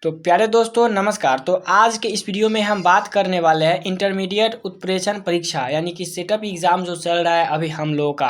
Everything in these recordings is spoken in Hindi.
तो प्यारे दोस्तों नमस्कार। तो आज के इस वीडियो में हम बात करने वाले हैं इंटरमीडिएट उत्प्रेषण परीक्षा यानी कि सेटअप एग्ज़ाम जो चल रहा है अभी हम लोगों का।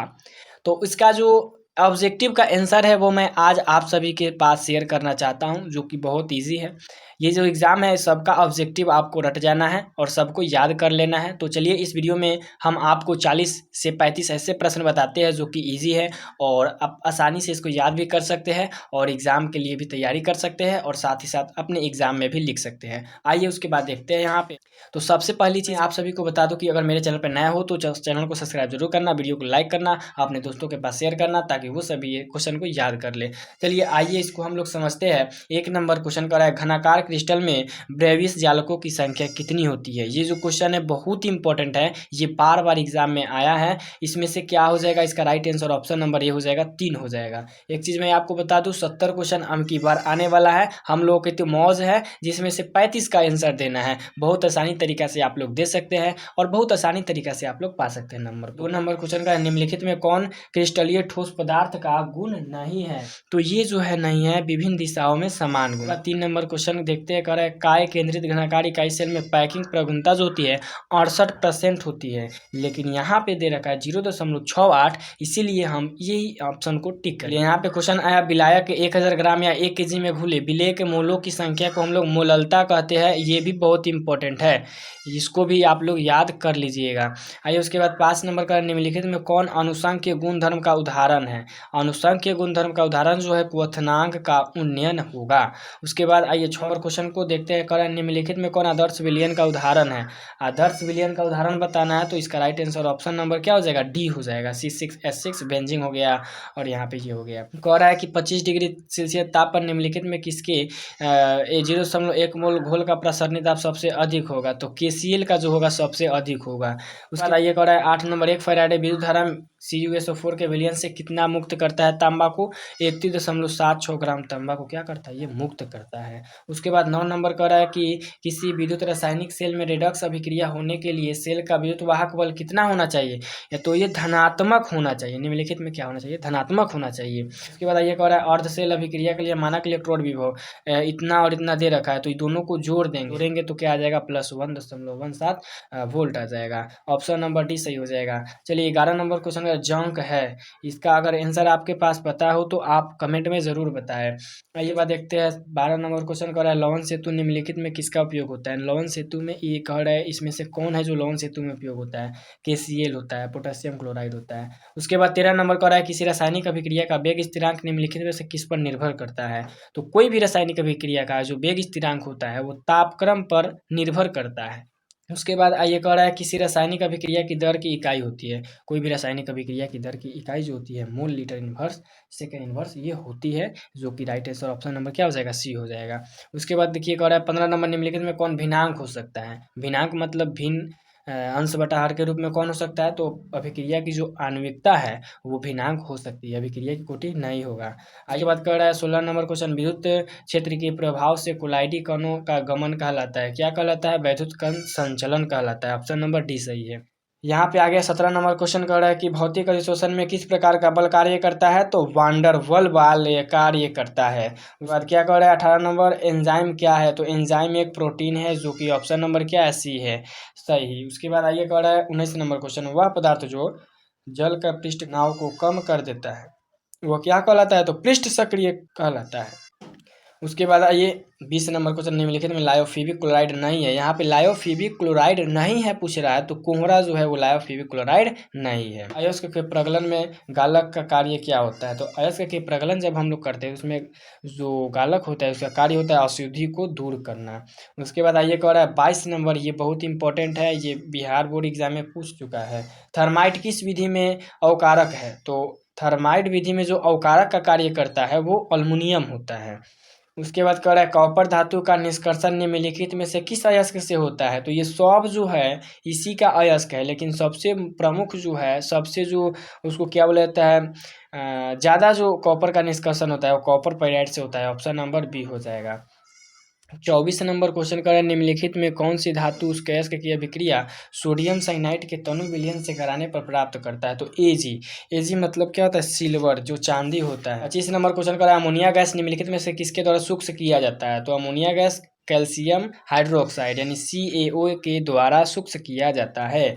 तो इसका जो ऑब्जेक्टिव का आंसर है वो मैं आज आप सभी के पास शेयर करना चाहता हूं, जो कि बहुत इजी है। ये जो एग्ज़ाम है सबका ऑब्जेक्टिव आपको रट जाना है और सबको याद कर लेना है। तो चलिए इस वीडियो में हम आपको 40 से 35 ऐसे प्रश्न बताते हैं जो कि इजी है और आप आसानी से इसको याद भी कर सकते हैं और एग्ज़ाम के लिए भी तैयारी कर सकते हैं और साथ ही साथ अपने एग्ज़ाम में भी लिख सकते हैं। आइए उसके बाद देखते हैं यहाँ पे। तो सबसे पहली चीज़ आप सभी को बता दूं कि अगर मेरे चैनल पर नया हो तो चैनल को सब्सक्राइब जरूर करना, वीडियो को लाइक करना, अपने दोस्तों के पास शेयर करना ताकि वो सभी ये क्वेश्चन को याद कर ले। चलिए आइए इसको हम लोग समझते हैं। एक नंबर क्वेश्चन कर रहा है, घनाकार क्रिस्टल में ब्रेविस जालकों की संख्या कितनी होती है। ये जो क्वेश्चन है बहुत ही इंपॉर्टेंट है, ये बार बार एग्जाम में आया है। इसमें से क्या हो जाएगा, इसका राइट आंसर ऑप्शन नंबर ये हो जाएगा 3 हो जाएगा। एक चीज़ मैं आपको बता दूं 70 क्वेश्चन अब की बार आने वाला है। हम लोगों के तो मौज है जिसमें से 35 का आंसर देना है। बहुत आसानी तरीका से आप लोग दे सकते हैं और बहुत आसानी तरीका से आप लोग पा सकते हैं। नंबर 2 नंबर क्वेश्चन का, निम्नलिखित में कौन क्रिस्टलीय ठोस पदार्थ का गुण नहीं है। तो ये जो है नहीं है विभिन्न दिशाओं में समान गुण। 3 नंबर क्वेश्चन देखते हैं, कर काय केंद्रित घनाकार इकाई सेल में पैकिंग प्रवणता जो होती है 68% होती है, लेकिन यहाँ पे दे रखा है 0.68, इसीलिए हम यही ऑप्शन को टिक करें। यहाँ पे क्वेश्चन आया, विलायक 1000 ग्राम या 1 केजी में घुले विलेय के मोलों की संख्या को हम लोग मोललता कहते हैं। ये भी बहुत इंपॉर्टेंट है, इसको भी आप लोग याद कर लीजिएगा। आइए उसके बाद 5 नंबर का, निम्नलिखित में कौन अनुसंख्य गुणधर्म का उदाहरण है। अनुसंख्य गुणधर्म का उदाहरण जो है क्वथनांक का उन्नयन होगा। उसके बाद आइए 6 नंबर क्वेश्चन को देखते हैं, करें निम्नलिखित में कौन आदर्श विलयन का उदाहरण है। आदर्श विलयन का उदाहरण बताना है तो इसका राइट आंसर ऑप्शन नंबर क्या हो जाएगा, डी हो जाएगा। C6H6 बेंजिंग हो गया और यहाँ पे ये हो गया। कह रहा है कि 25 डिग्री सेल्सियस ताप पर निम्नलिखित में किसके 0.1 मोल घोल का प्रसरणी दाब सबसे अधिक होगा। तो KCl का जो होगा सबसे अधिक होगा। उसके बाद ये कह रहा है 8 नंबर, 1 फैराडे विद्युत धारा CuSO4 के विलयन से कितना मुक्त करता है तांबा को। 31.76 ग्राम तांबा को क्या करता है, ये मुक्त करता है। उसके बाद 9 नंबर कह रहा है कि किसी विद्युत रासायनिक सेल में रेडक्स अभिक्रिया होने के लिए सेल का विद्युत वाहक बल कितना होना चाहिए, या तो ये धनात्मक होना चाहिए। निम्नलिखित में क्या होना चाहिए, धनात्मक होना चाहिए। उसके बाद ये कह रहा है अर्ध सेल अभिक्रिया के लिए मानक इलेक्ट्रोड विभव इतना और इतना दे रखा है, तो ये दोनों को जोड़ेंगे तो क्या आ जाएगा, +1.17 वोल्ट आ जाएगा। ऑप्शन नंबर डी सही हो जाएगा। चलिए 11 नंबर क्वेश्चन का जंक है, इसका अगर आंसर आपके पास पता हो तो आप कमेंट में जरूर बताएं। आइए बात देखते हैं 12 नंबर क्वेश्चन कर रहा है, लवण सेतु निम्नलिखित में किसका उपयोग होता है। लवण सेतु में ये कह रहा है इसमें से कौन है जो लवण सेतु में उपयोग होता है। KCl होता है, पोटेशियम क्लोराइड होता है। उसके बाद 13 नंबर कह रहा है किसी रासायनिक अभिक्रिया का वेग स्थिरांक निम्नलिखित में से किस पर निर्भर करता है। तो कोई भी रासायनिक अभिक्रिया का जो वेग स्थिरांक होता है वो तापक्रम पर निर्भर करता है। उसके बाद आइए कह रहा है किसी रासायनिक अभिक्रिया की दर की इकाई होती है। कोई भी रासायनिक अभिक्रिया की दर की इकाई जो होती है mole litre inverse second inverse ये होती है, जो कि राइट आंसर ऑप्शन नंबर क्या हो जाएगा, सी हो जाएगा। उसके बाद देखिए कह रहा है 15 नंबर, निम्नलिखित में कौन भिन्नांक हो सकता है। भिन्नांक मतलब भिन्न अंश बटा हर के रूप में कौन हो सकता है। तो अभिक्रिया की जो आणविकता है वो भिन्नांक हो सकती है, अभिक्रिया की कोटि नहीं होगा। आगे बात कर रहा है 16 नंबर क्वेश्चन, विद्युत क्षेत्र के प्रभाव से कोलाइडी कणों का गमन कहलाता है, क्या कहलाता है, वैद्युत कण संचलन कहलाता है। ऑप्शन नंबर डी सही है। यहाँ पे आगे 17 नंबर क्वेश्चन कर रहा है कि भौतिक अधिशोषण में किस प्रकार का बल कार्य करता है। तो वांडर वाल बल कार्य करता है। उसके बाद क्या कर रहा है 18 नंबर, एंजाइम क्या है। तो एंजाइम एक प्रोटीन है, जो कि ऑप्शन नंबर क्या है, सी है सही। उसके बाद आइए कर रहा है 19 नंबर क्वेश्चन, वह पदार्थ जो जल का पृष्ठ नाव को कम कर देता है वो क्या कहलाता है। तो पृष्ठ सक्रिय कहलाता है। उसके बाद आइए 20 नंबर क्वेश्चन, निम्नलिखित में लायोफिबिक क्लोराइड नहीं है। यहाँ पे लायोफिबिक क्लोराइड नहीं है पूछ रहा है, तो कोहरा जो है वो लायोफिबिक क्लोराइड नहीं है। अयस्क के प्रगलन में गालक का कार्य क्या होता है। तो अयस्क के प्रगलन जब हम लोग करते हैं उसमें जो गालक होता है उसका कार्य होता है अशुद्धि को दूर करना। उसके बाद आइए कह रहा है 22 नंबर, ये बहुत इंपॉर्टेंट है, ये बिहार बोर्ड एग्जाम में पूछ चुका है। थर्माइट किस विधि में अवकारक है। तो थर्माइट विधि में जो अवकारक का कार्य करता है वो अल्मुनियम होता है। उसके बाद कह रहा है कॉपर धातु का निष्कर्षण निम्नलिखित में से किस अयस्क से होता है। तो ये सब जो है इसी का अयस्क है, लेकिन सबसे प्रमुख जो है, सबसे जो उसको क्या बोला जाता है, ज़्यादा जो कॉपर का निष्कर्षण होता है वो कॉपर पाइराइट से होता है। ऑप्शन नंबर बी हो जाएगा। 24 नंबर क्वेश्चन करें, निम्नलिखित में कौन सी धातु उस गैस की अभिक्रिया सोडियम साइनाइड के तनु विलयन से कराने पर प्राप्त करता है? तो एजी। एजी मतलब क्या होता है? सिल्वर, जो चांदी होता है। 25 नंबर क्वेश्चन करें, अमोनिया गैस निम्नलिखित में से किसके द्वारा शुष्क किया जाता है? तो अमोनिया गैस कैल्शियम हाइड्रोक्साइड यानी CaO के द्वारा शुष्क किया जाता है।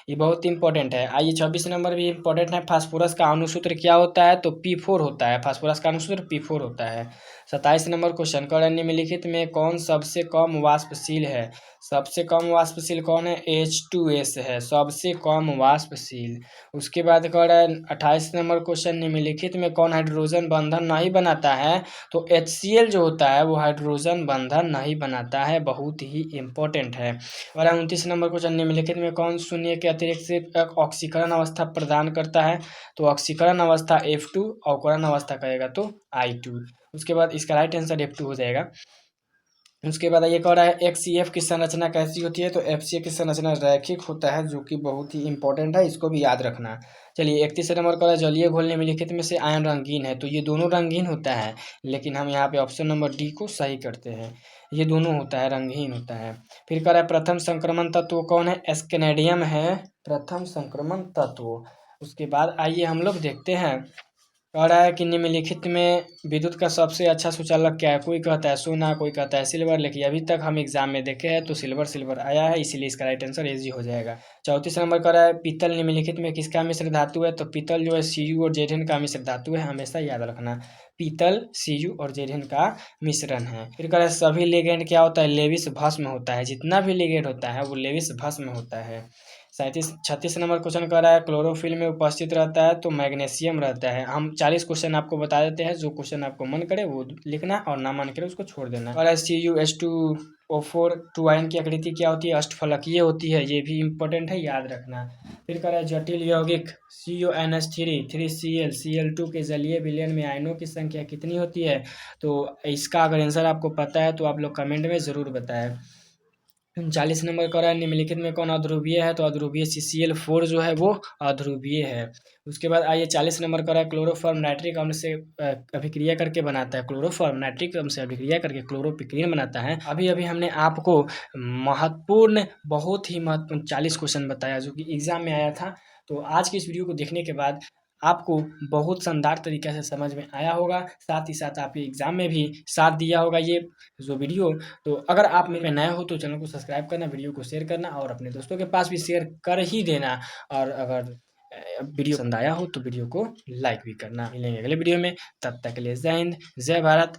ये बहुत इंपॉर्टेंट है। आइए 26 नंबर भी इंपॉर्टेंट है। फास्फोरस का अणुसूत्र क्या होता है? तो P4 होता है। फास्फोरस का अणुसूत्र P4 होता है। 27 नंबर क्वेश्चन करें, निम्नलिखित में कौन सबसे कम वाष्पशील है? सबसे कम वाष्पशील कौन है? H2S है, सबसे कम वाष्पशील। उसके बाद करें 28 नंबर क्वेश्चन, निम्नलिखित में कौन हाइड्रोजन बंधन नहीं बनाता है? तो HCl जो होता है वो हाइड्रोजन बंधन नहीं बनाता है, बहुत ही इंपॉर्टेंट है। और 29 नंबर क्वेश्चन, निम्नलिखित में कौन शून्य के अतिरिक्त से ऑक्सीकरण अवस्था प्रदान करता है? तो ऑक्सीकरण अवस्था F2, अवकरण अवस्था कहेगा तो I2। उसके बाद इसका राइट आंसर F2 हो जाएगा। उसके बाद ये कह रहा है HCF की संरचना कैसी होती है? तो HCF की संरचना रैखिक होता है, जो कि बहुत ही इंपॉर्टेंट है, इसको भी याद रखना। चलिए 31 नंबर का जलीय घोल निम्नलिखित में से आयन रंगीन है? तो ये दोनों रंगीन होता है, लेकिन हम यहाँ पे ऑप्शन नंबर डी को सही करते हैं। ये दोनों होता है, रंगहीन होता है। फिर कह रहा है प्रथम संक्रमण तत्व कौन है? एस्केनेडियम है प्रथम संक्रमण तत्व। उसके बाद आइए हम लोग देखते हैं, कह रहा है कि निम्नलिखित में विद्युत का सबसे अच्छा सुचालक क्या है? कोई कहता है सोना, कोई कहता है सिल्वर, लेकिन अभी तक हम एग्जाम में देखे हैं तो सिल्वर आया है, इसीलिए इसका राइट आंसर एजी हो जाएगा। 34 नंबर कह रहा है पीतल निम्नलिखित में किसका मिश्र धातु है? तो पीतल जो है Cu और Zn का मिश्र धातु है, हमेशा याद रखना। पीतल Cu और Zn का मिश्रण है। फिर कह रहा है सभी लिगेंड क्या होता है? लेविस भस्म होता है, जितना भी लिगेंड होता है वो लेविस भस्म होता है। 36 नंबर क्वेश्चन कर रहा है क्लोरोफिल में उपस्थित रहता है? तो मैग्नीशियम रहता है। हम 40 क्वेश्चन आपको बता देते हैं, जो क्वेश्चन आपको मन करे वो लिखना और ना मन करे उसको छोड़ देना। और CuH2O4 टू आयन की आकृति क्या होती है? अष्टफलकीय होती है, ये भी इंपॉर्टेंट है, याद रखना। फिर कह रहा है जटिल यौगिक CuNH3 3Cl Cl2 के जलीय विलयन में आयनों की संख्या कितनी होती है? तो इसका अगर आंसर आपको पता है तो आप लोग कमेंट में ज़रूर बताएं। 39 नंबर का रहा है निम्नलिखित में कौन अध्रुवीय है? तो अध्रुवीय CCl4 जो है वो अध्रुवीय है। उसके बाद आइए 40 नंबर का रहा है क्लोरोफॉर्म नाइट्रिक अम्ल से अभिक्रिया करके बनाता है। क्लोरोफॉर्म नाइट्रिक अम्ल से अभिक्रिया करके क्लोरोपिक्रीन बनाता है। अभी अभी हमने आपको महत्वपूर्ण, बहुत ही महत्वपूर्ण 40 क्वेश्चन बताया, जो कि एग्जाम में आया था। तो आज की इस वीडियो को देखने के बाद आपको बहुत शानदार तरीके से समझ में आया होगा, साथ ही साथ आपके एग्जाम में भी साथ दिया होगा ये जो वीडियो। तो अगर आप मेरे नए हो तो चैनल को सब्सक्राइब करना, वीडियो को शेयर करना और अपने दोस्तों के पास भी शेयर कर ही देना। और अगर वीडियो पसंद आया हो तो वीडियो को लाइक भी करना। मिलेंगे अगले वीडियो में, तब तक के लिए जय हिंद, जय भारत।